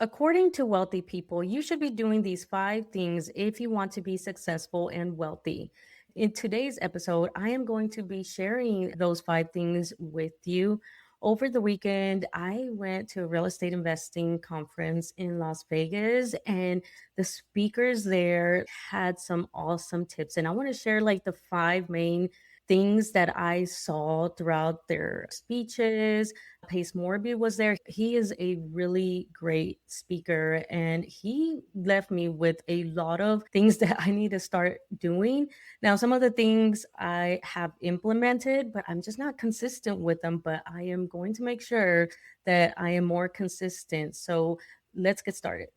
According to wealthy people, you should be doing these 5 things if you want to be successful and wealthy. In today's episode, I am going to be sharing those 5 things with you. Over the weekend, I went to a real estate investing conference in Las Vegas, and the speakers there had some awesome tips. And I want to share like the 5 main things that I saw throughout their speeches. Pace Morby was there. He is a really great speaker, and he left me with a lot of things that I need to start doing. Now, some of the things I have implemented, but I'm just not consistent with them. But I am going to make sure that I am more consistent. So let's get started.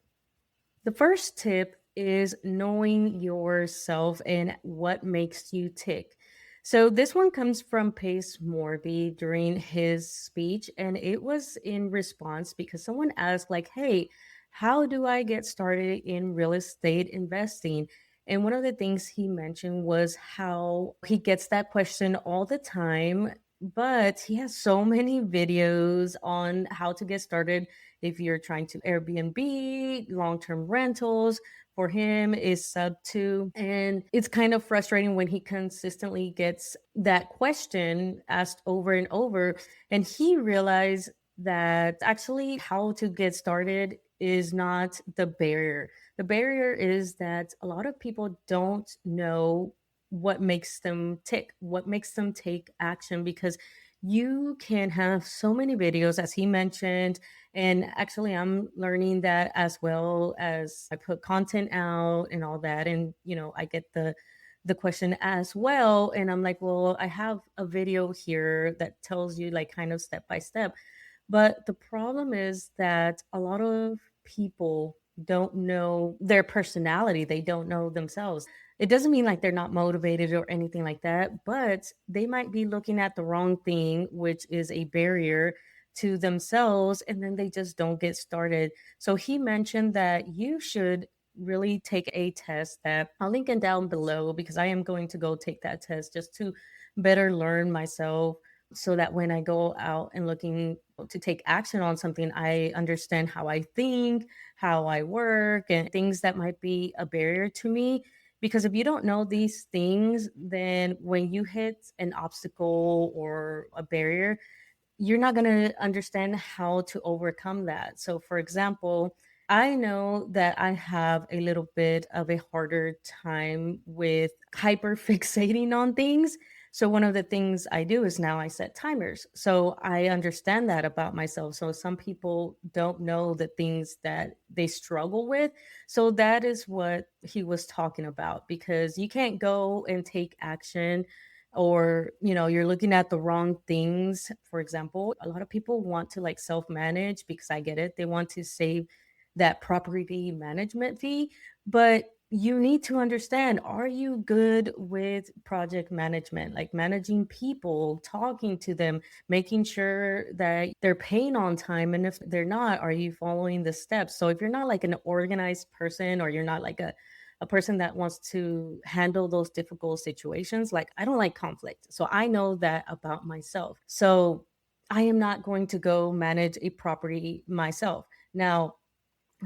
The first tip is knowing yourself and what makes you tick. So this one comes from Pace Morby during his speech, and it was in response because someone asked, like, "Hey, how do I get started in real estate investing?" And one of the things he mentioned was how he gets that question all the time, but he has so many videos on how to get started if you're trying to Airbnb, long term rentals. For him is sub two. And it's kind of frustrating when he consistently gets that question asked over and over. And he realized that actually how to get started is not the barrier. The barrier is that a lot of people don't know what makes them tick, what makes them take action, because you can have so many videos, as he mentioned, and actually, I'm learning that as well as I put content out and all that. And, I get the question as well. And I'm like, well, I have a video here that tells you like kind of step by step. But the problem is that a lot of people don't know their personality. They don't know themselves. It doesn't mean like they're not motivated or anything like that, but they might be looking at the wrong thing, which is a barrier to themselves, and then they just don't get started. So he mentioned that you should really take a test that I'll link it down below, because I am going to go take that test just to better learn myself, so that when I go out and looking to take action on something, I understand how I think, how I work, and things that might be a barrier to me. Because if you don't know these things, then when you hit an obstacle or a barrier, you're not going to understand how to overcome that. So, for example, I know that I have a little bit of a harder time with hyper fixating on things. So, one of the things I do is now I set timers. So, I understand that about myself. So, some people don't know the things that they struggle with. So, that is what he was talking about, because you can't go and take action, or you're looking at the wrong things. For example, a lot of people want to like self manage, because I get it, they want to save that property management fee. But you need to understand, are you good with project management, like managing people, talking to them, making sure that they're paying on time? And if they're not, are you following the steps? So if you're not like an organized person, or you're not like a person that wants to handle those difficult situations. Like, I don't like conflict. So I know that about myself. So I am not going to go manage a property myself. Now,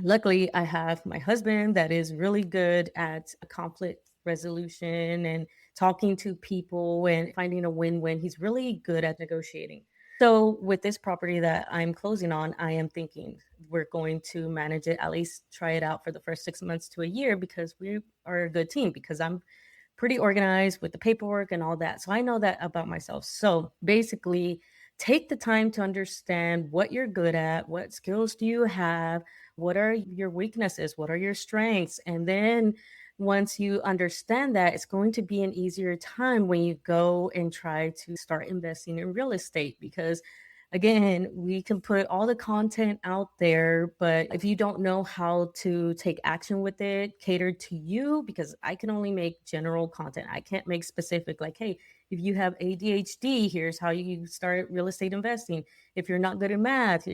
luckily, I have my husband that is really good at conflict resolution and talking to people and finding a win win. He's really good at negotiating. So, with this property that I'm closing on, I am thinking we're going to manage it, at least try it out for the first 6 months to a year, because we are a good team, because I'm pretty organized with the paperwork and all that. So I know that about myself. So basically, take the time to understand what you're good at, what skills do you have, what are your weaknesses, what are your strengths. And then once you understand that, it's going to be an easier time when you go and try to start investing in real estate, because again, we can put all the content out there, but if you don't know how to take action with it, catered to you, because I can only make general content. I can't make specific, like, hey, if you have ADHD, here's how you start real estate investing. If you're not good at math,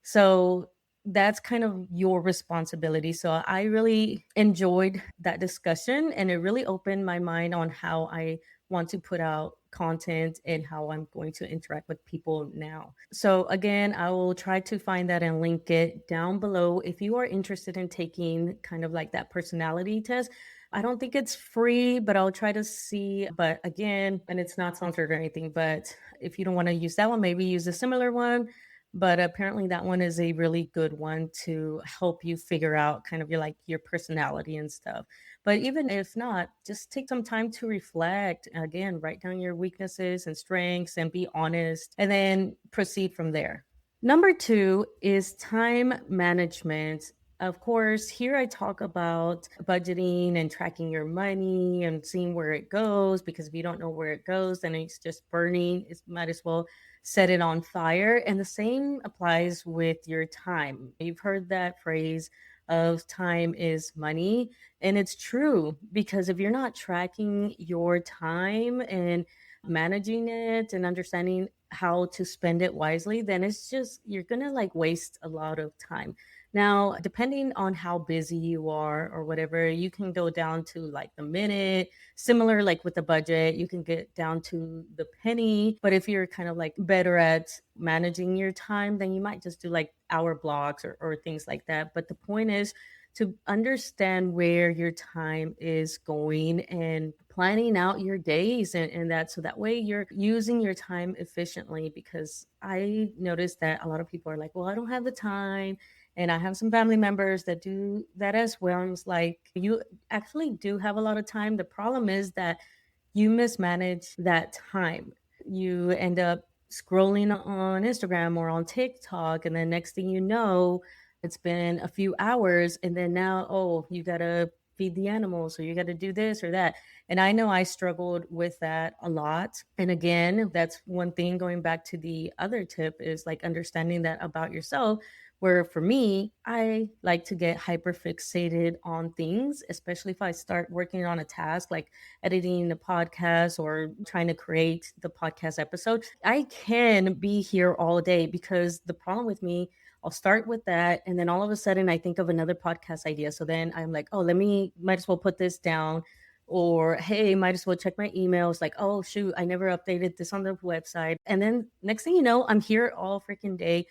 so that's kind of your responsibility. So I really enjoyed that discussion, and it really opened my mind on how I want to put out content and how I'm going to interact with people now. So, again, I will try to find that and link it down below if you are interested in taking kind of like that personality test. I don't think it's free, but I'll try to see. But again, and it's not sponsored or anything, but if you don't want to use that one, maybe use a similar one. But apparently that one is a really good one to help you figure out kind of your personality and stuff. But even if not, just take some time to reflect. Again, write down your weaknesses and strengths and be honest, and then proceed from there. Number two is time management. Of course, here I talk about budgeting and tracking your money and seeing where it goes, because if you don't know where it goes, then it's just burning. It might as well set it on fire. And the same applies with your time. You've heard that phrase of time is money. And it's true, because if you're not tracking your time and managing it and understanding how to spend it wisely, then it's just, you're going to like waste a lot of time. Now, depending on how busy you are or whatever, you can go down to like the minute. Similar, like with the budget, you can get down to the penny. But if you're kind of like better at managing your time, then you might just do like hour blocks or things like that. But the point is to understand where your time is going and planning out your days, and that, so that way you're using your time efficiently. Because I noticed that a lot of people are like, well, I don't have the time. And I have some family members that do that as well. And it's like, you actually do have a lot of time. The problem is that you mismanage that time. You end up scrolling on Instagram or on TikTok, and then next thing you know, it's been a few hours, and then now, oh, you gotta feed the animals, or you gotta do this or that. And I know I struggled with that a lot. And again, that's one thing, going back to the other tip, is like understanding that about yourself. Where for me, I like to get hyper fixated on things, especially if I start working on a task like editing the podcast or trying to create the podcast episode. I can be here all day, because the problem with me, I'll start with that, and then all of a sudden I think of another podcast idea. So then I'm like, oh, might as well put this down. Or, hey, might as well check my emails. Like, oh, shoot, I never updated this on the website. And then next thing you know, I'm here all freaking day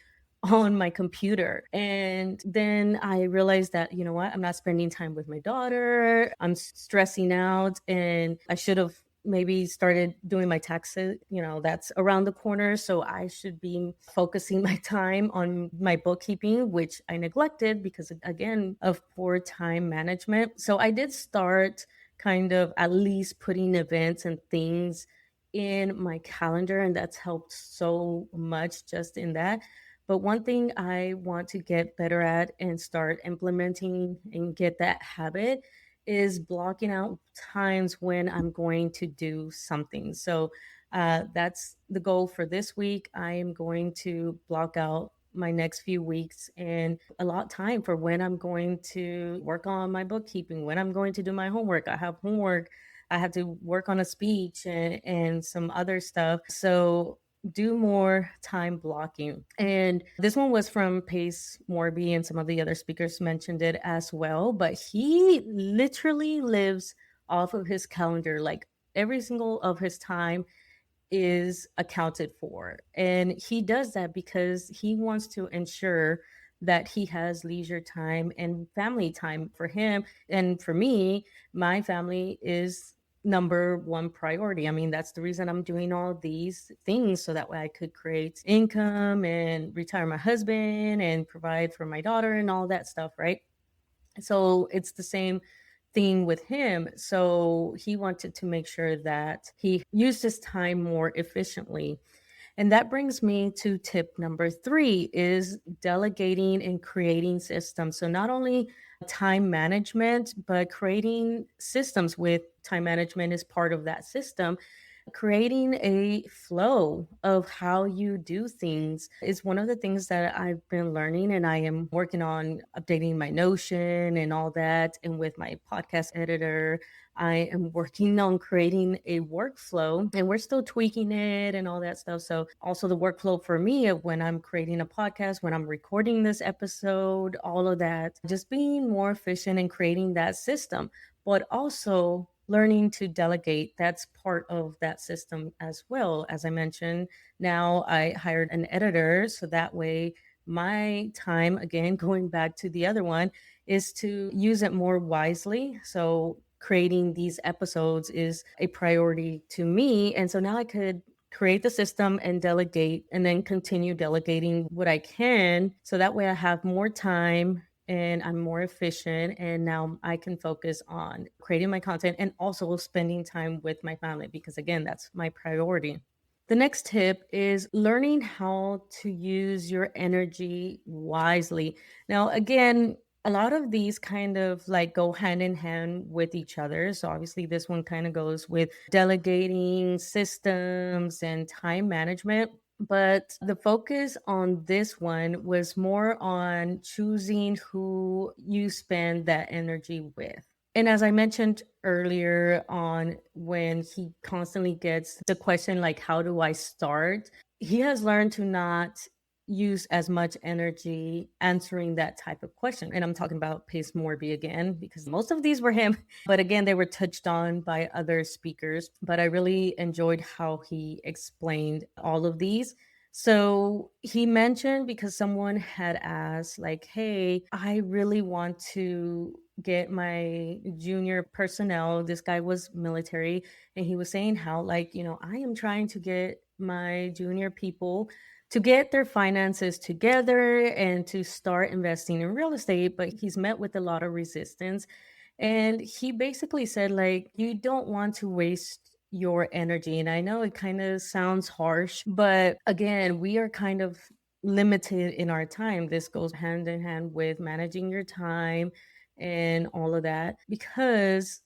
on my computer. And then I realized that, you know what, I'm not spending time with my daughter. I'm stressing out, and I should have maybe started doing my taxes. That's around the corner. So I should be focusing my time on my bookkeeping, which I neglected because, again, of poor time management. So I did start kind of at least putting events and things in my calendar, and that's helped so much just in that. But one thing I want to get better at and start implementing and get that habit is blocking out times when I'm going to do something. So that's the goal for this week. I am going to block out my next few weeks and a lot time for when I'm going to work on my bookkeeping, when I'm going to do my homework. I have homework. I have to work on a speech and some other stuff. So do more time blocking. And this one was from Pace Morby, and some of the other speakers mentioned it as well. But he literally lives off of his calendar. Like every single of his time is accounted for. And he does that because he wants to ensure that he has leisure time and family time for him. And for me, my family is number one priority. I mean, that's the reason I'm doing all these things, so that way I could create income and retire my husband and provide for my daughter and all that stuff, right? So it's the same thing with him. So he wanted to make sure that he used his time more efficiently. And that brings me to tip number three, is delegating and creating systems. So not only time management, but creating systems with time management is part of that system. Creating a flow of how you do things is one of the things that I've been learning, and I am working on updating my Notion and all that. And with my podcast editor, I am working on creating a workflow, and we're still tweaking it and all that stuff. So also the workflow for me of when I'm creating a podcast, when I'm recording this episode, all of that, just being more efficient and creating that system. But also learning to delegate, that's part of that system as well. As I mentioned, now I hired an editor so that way my time, again, going back to the other one, is to use it more wisely. So creating these episodes is a priority to me. And so now I could create the system and delegate and then continue delegating what I can. So that way I have more time and I'm more efficient. And now I can focus on creating my content and also spending time with my family because, again, that's my priority. The next tip is learning how to use your energy wisely. Now, again, a lot of these kind of like go hand in hand with each other. So, obviously, this one kind of goes with delegating systems and time management. But the focus on this one was more on choosing who you spend that energy with. And as I mentioned earlier on, when he constantly gets the question, like, how do I start? He has learned to not use as much energy answering that type of question. And I'm talking about Pace Morby again, because most of these were him. But again, they were touched on by other speakers. But I really enjoyed how he explained all of these. So he mentioned because someone had asked, like, hey, I really want to get my junior personnel. This guy was military, and he was saying how, like, I am trying to get my junior people to get their finances together and to start investing in real estate, but he's met with a lot of resistance. And he basically said, like, you don't want to waste your energy. And I know it kind of sounds harsh, but again, we are kind of limited in our time. This goes hand in hand with managing your time and all of that because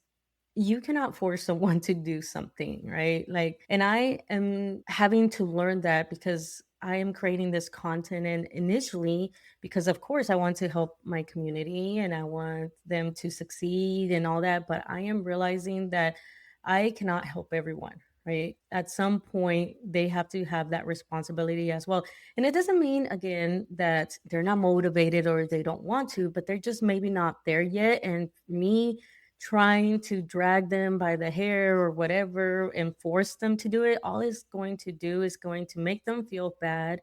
you cannot force someone to do something, right? Like, and I am having to learn that because I am creating this content. And initially, because of course, I want to help my community and I want them to succeed and all that. But I am realizing that I cannot help everyone, right? At some point, they have to have that responsibility as well. And it doesn't mean, again, that they're not motivated or they don't want to, but they're just maybe not there yet. And me, trying to drag them by the hair or whatever and force them to do it, all it's going to do is going to make them feel bad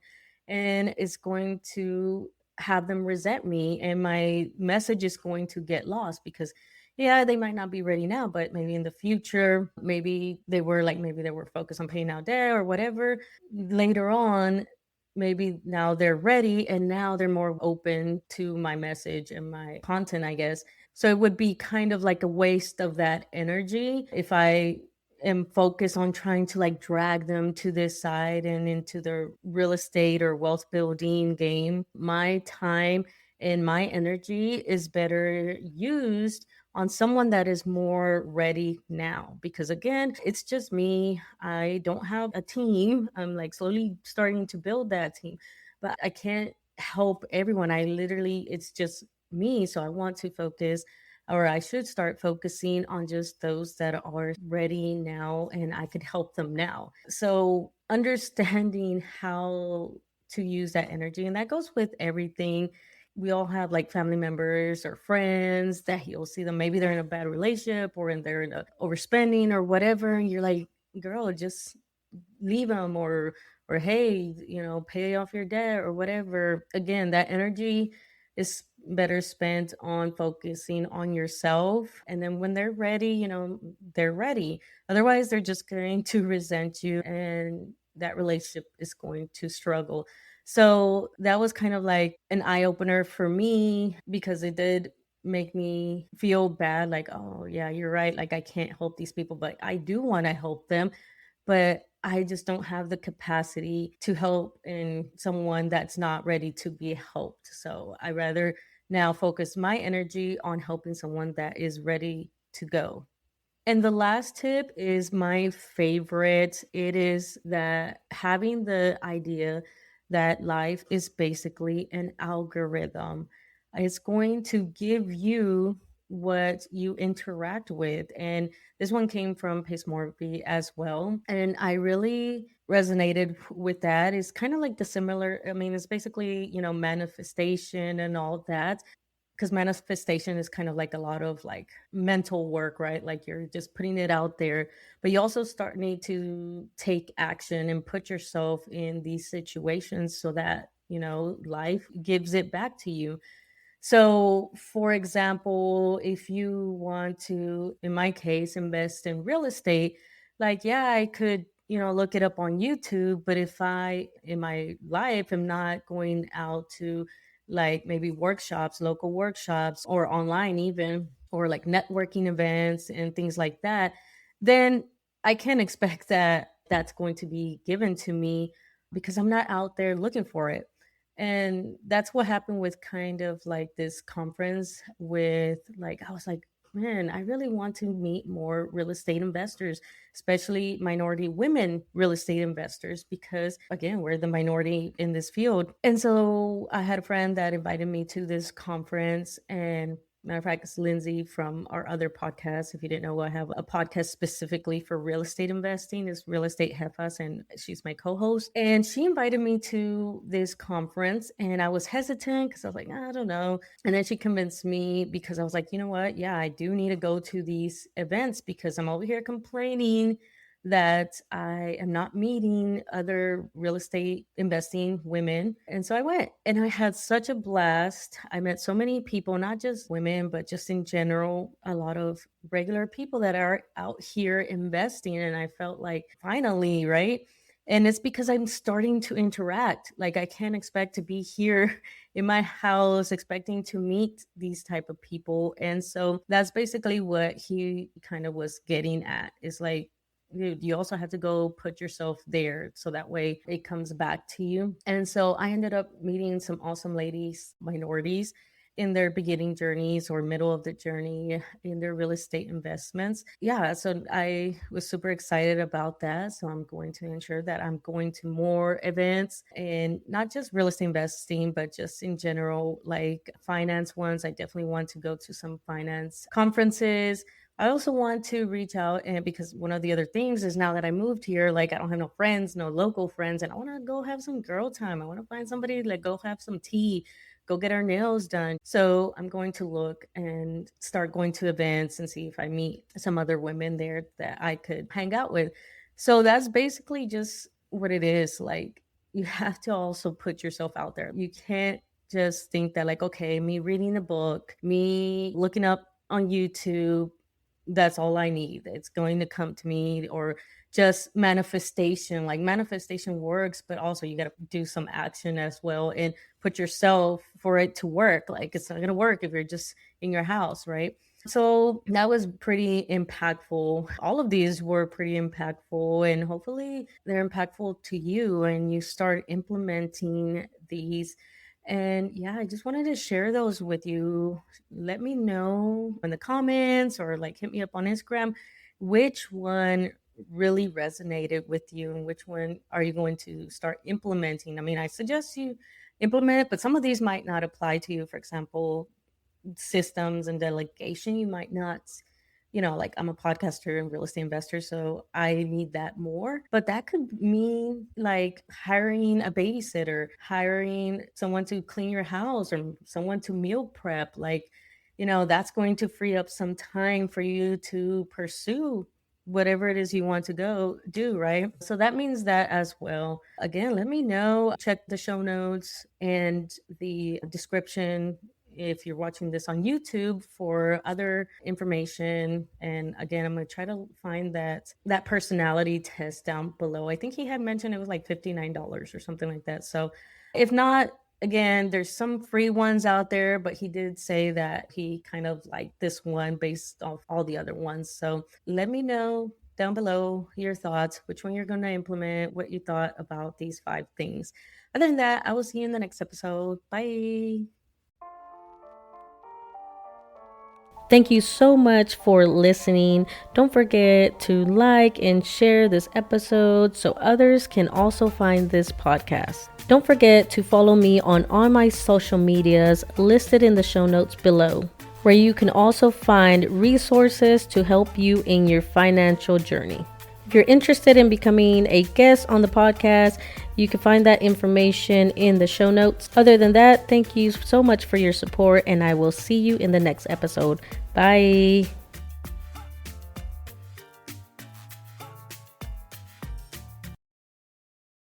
and it's going to have them resent me. And my message is going to get lost because, yeah, they might not be ready now, but maybe in the future, maybe they were focused on paying out debt or whatever. Later on, maybe now they're ready and now they're more open to my message and my content, I guess. So it would be kind of like a waste of that energy if I am focused on trying to like drag them to this side and into the real estate or wealth building game. My time and my energy is better used on someone that is more ready now. Because again, it's just me. I don't have a team. I'm like slowly starting to build that team, but I can't help everyone. It's just me. So I want to focus, or I should start focusing on just those that are ready now and I could help them now. So understanding how to use that energy, and that goes with everything. We all have like family members or friends that you'll see them, maybe they're in a bad relationship or they're in a overspending or whatever. And you're like, girl, just leave them, or hey, pay off your debt or whatever. Again, that energy is better spent on focusing on yourself, and then when they're ready, they're ready. Otherwise they're just going to resent you and that relationship is going to struggle. So that was kind of like an eye opener for me because it did make me feel bad, like, oh yeah, you're right, like I can't help these people, but I do want to help them, but I just don't have the capacity to help in someone that's not ready to be helped. So I rather now focus my energy on helping someone that is ready to go. And the last tip is my favorite. It is that having the idea that life is basically an algorithm. It's going to give you what you interact with. And this one came from Pace Morby as well. And I really resonated with that. It's kind of like the similar, I mean, it's basically, manifestation and all that. because manifestation is kind of like a lot of like mental work, right? Like you're just putting it out there, but you also start need to take action and put yourself in these situations so that, life gives it back to you. So, for example, if you want to, in my case, invest in real estate, like, yeah, I could, look it up on YouTube. But if I, in my life, am not going out to like maybe workshops, local workshops, or online even, or like networking events and things like that, then I can expect that that's going to be given to me because I'm not out there looking for it. And that's what happened with kind of like this conference with like, I was like, man, I really want to meet more real estate investors, especially minority women real estate investors, because again, we're the minority in this field. And so I had a friend that invited me to this conference. And matter of fact, it's Lindsay from our other podcast. If you didn't know, I have a podcast specifically for real estate investing. It's Real Estate Jefas, and she's my co-host. And she invited me to this conference, and I was hesitant because I was like, I don't know. And then she convinced me because I was like, you know what? Yeah, I do need to go to these events because I'm over here complaining that I am not meeting other real estate investing women. And so I went and I had such a blast. I met so many people, not just women, but just in general, a lot of regular people that are out here investing. And I felt like finally, right? And it's because I'm starting to interact. Like I can't expect to be here in my house expecting to meet these type of people. And so that's basically what he kind of was getting at. Is like you also have to go put yourself there so that way it comes back to you. And so I ended up meeting some awesome ladies, minorities, in their beginning journeys or middle of the journey in their real estate investments. Yeah, so I was super excited about that. So I'm going to ensure that I'm going to more events, and not just real estate investing, but just in general, like finance ones. I definitely want to go to some finance conferences. I also want to reach out, and because one of the other things is now that I moved here, like I don't have no friends, no local friends, and I want to go have some girl time. I want to find somebody, like go have some tea, go get our nails done. So I'm going to look and start going to events and see if I meet some other women there that I could hang out with. So that's basically just what it is. Like you have to also put yourself out there. You can't just think that like, okay, me reading a book, me looking up on YouTube, that's all I need. It's going to come to me, or just manifestation. Like manifestation works, but also you got to do some action as well and put yourself for it to work. Like it's not going to work if you're just in your house, right? So that was pretty impactful. All of these were pretty impactful, and hopefully they're impactful to you and you start implementing these. And yeah, I just wanted to share those with you. Let me know in the comments or like hit me up on Instagram which one really resonated with you and which one are you going to start implementing. I mean, I suggest you implement it, but some of these might not apply to you. For example, systems and delegation, you might not, like I'm a podcaster and real estate investor, so I need that more. But that could mean like hiring a babysitter, hiring someone to clean your house, or someone to meal prep. Like, that's going to free up some time for you to pursue whatever it is you want to go do, right? So that means that as well. Again, let me know. Check the show notes and the description if you're watching this on YouTube for other information. And again, I'm going to try to find that personality test down below. I think he had mentioned it was like $59 or something like that. So if not, again, there's some free ones out there, but he did say that he kind of liked this one based off all the other ones. So let me know down below your thoughts, which one you're going to implement, what you thought about these 5 things. Other than that, I will see you in the next episode. Bye. Thank you so much for listening. Don't forget to like and share this episode so others can also find this podcast. Don't forget to follow me on all my social medias listed in the show notes below, where you can also find resources to help you in your financial journey. If you're interested in becoming a guest on the podcast, you can find that information in the show notes. Other than that, thank you so much for your support, and I will see you in the next episode. Bye.